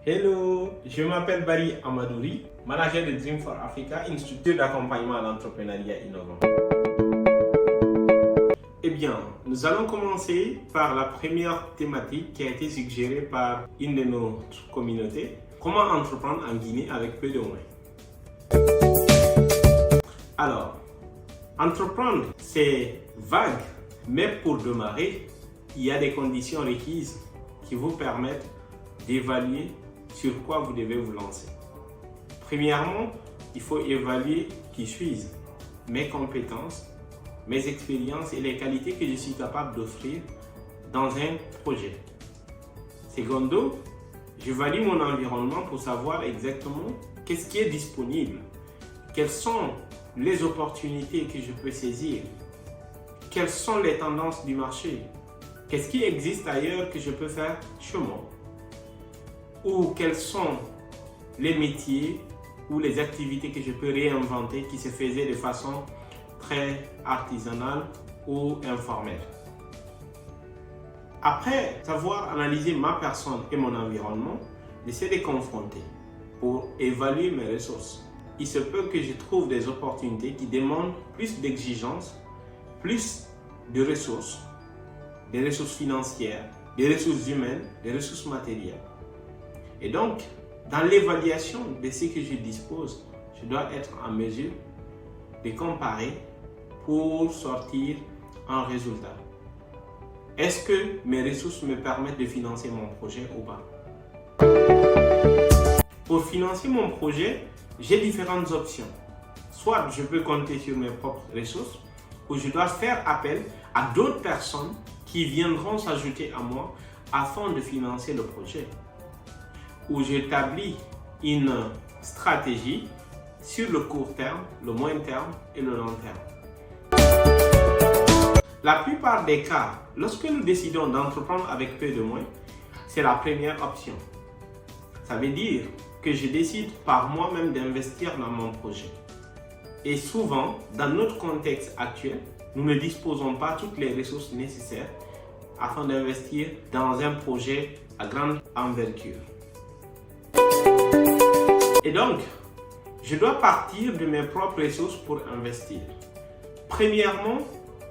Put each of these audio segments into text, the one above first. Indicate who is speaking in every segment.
Speaker 1: Hello, je m'appelle Barry Amadouri, manager de Dream for Africa, une structure d'accompagnement à l'entrepreneuriat innovant. Eh bien, nous allons commencer par la première thématique qui a été suggérée par une de notre communautés. Comment entreprendre en Guinée avec peu de moyens? Alors, entreprendre, c'est vague, mais pour démarrer, il y a des conditions requises qui vous permettent d'évaluer sur quoi vous devez vous lancer. Premièrement, il faut évaluer qui suis-je, mes compétences, mes expériences et les qualités que je suis capable d'offrir dans un projet. Secondo, j'évalue mon environnement pour savoir exactement qu'est-ce qui est disponible, quelles sont les opportunités que je peux saisir, quelles sont les tendances du marché, qu'est-ce qui existe ailleurs que je peux faire chez moi, ou quels sont les métiers ou les activités que je peux réinventer qui se faisaient de façon très artisanale ou informelle. Après avoir analysé ma personne et mon environnement, j'essaie de les confronter pour évaluer mes ressources. Il se peut que je trouve des opportunités qui demandent plus d'exigences, plus de ressources, des ressources financières, des ressources humaines, des ressources matérielles. Et donc, dans l'évaluation de ce que je dispose, je dois être en mesure de comparer pour sortir un résultat. Est-ce que mes ressources me permettent de financer mon projet ou pas? Pour financer mon projet, j'ai différentes options. Soit je peux compter sur mes propres ressources, ou je dois faire appel à d'autres personnes qui viendront s'ajouter à moi afin de financer le projet. Où j'établis une stratégie sur le court terme, le moyen terme et le long terme. La plupart des cas, lorsque nous décidons d'entreprendre avec peu de moyens, c'est la première option. Ça veut dire que je décide par moi-même d'investir dans mon projet. Et souvent, dans notre contexte actuel, nous ne disposons pas toutes les ressources nécessaires afin d'investir dans un projet à grande envergure. Et donc, je dois partir de mes propres ressources pour investir. Premièrement,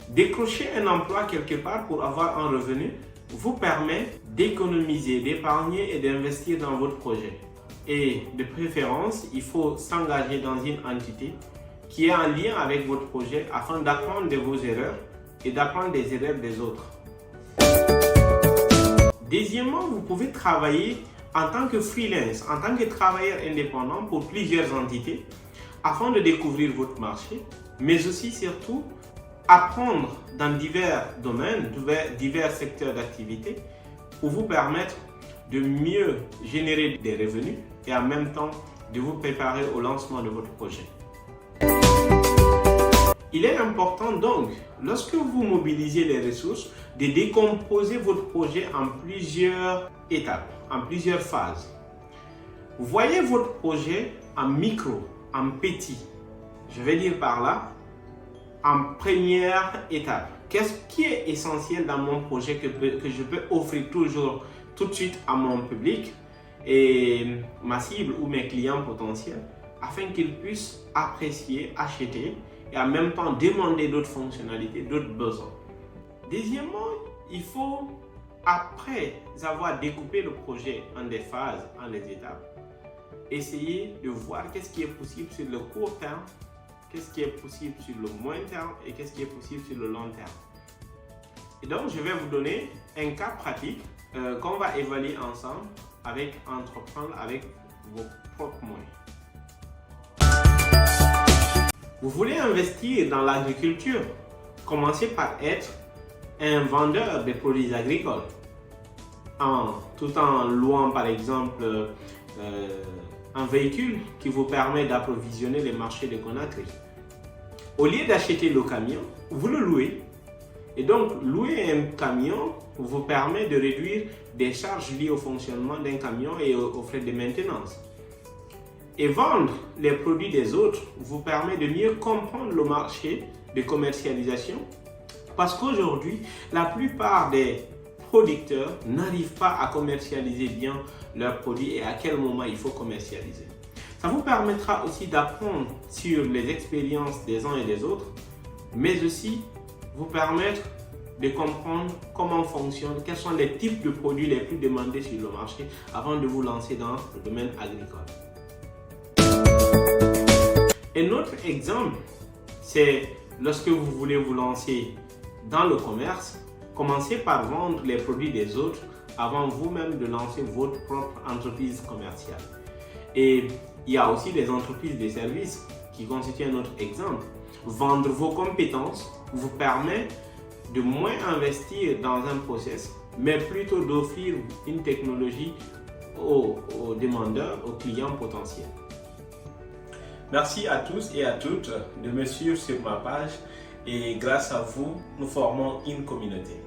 Speaker 1: décrocher un emploi quelque part pour avoir un revenu vous permet d'économiser, d'épargner et d'investir dans votre projet. Et de préférence, il faut s'engager dans une entité qui est en lien avec votre projet afin d'apprendre de vos erreurs et d'apprendre des erreurs des autres. Deuxièmement, vous pouvez travailler en tant que freelance, en tant que travailleur indépendant pour plusieurs entités afin de découvrir votre marché, mais aussi surtout apprendre dans divers domaines, divers secteurs d'activité pour vous permettre de mieux générer des revenus et en même temps de vous préparer au lancement de votre projet. Il est important donc, lorsque vous mobilisez les ressources, de décomposer votre projet en plusieurs étapes, en plusieurs phases. Vous voyez votre projet en micro, en petit. Je vais dire par là, en première étape. Qu'est-ce qui est essentiel dans mon projet que je peux offrir toujours tout de suite à mon public et ma cible ou mes clients potentiels afin qu'ils puissent apprécier, acheter et en même temps demander d'autres fonctionnalités, d'autres besoins. Deuxièmement, il faut, après avoir découpé le projet en des phases, en des étapes, essayer de voir qu'est-ce qui est possible sur le court terme, qu'est-ce qui est possible sur le moyen terme et qu'est-ce qui est possible sur le long terme. Et donc, je vais vous donner un cas pratique qu'on va évaluer ensemble avec entreprendre avec vos propres moyens. Vous voulez investir dans l'agriculture? Commencez par être un vendeur de produits agricoles, tout en louant par exemple un véhicule qui vous permet d'approvisionner les marchés de Conakry. Au lieu d'acheter le camion, vous le louez. Et donc, louer un camion vous permet de réduire des charges liées au fonctionnement d'un camion et aux frais de maintenance. Et vendre les produits des autres vous permet de mieux comprendre le marché de commercialisation. Parce qu'aujourd'hui, la plupart des producteurs n'arrivent pas à commercialiser bien leurs produits et à quel moment il faut commercialiser. Ça vous permettra aussi d'apprendre sur les expériences des uns et des autres, mais aussi vous permettre de comprendre comment fonctionne, quels sont les types de produits les plus demandés sur le marché avant de vous lancer dans le domaine agricole. Un autre exemple, c'est lorsque vous voulez vous lancer dans le commerce, commencez par vendre les produits des autres avant vous-même de lancer votre propre entreprise commerciale. Et il y a aussi des entreprises de services qui constituent un autre exemple. Vendre vos compétences vous permet de moins investir dans un process, mais plutôt d'offrir une technologie aux demandeurs, aux clients potentiels. Merci à tous et à toutes de me suivre sur ma page et grâce à vous, nous formons une communauté.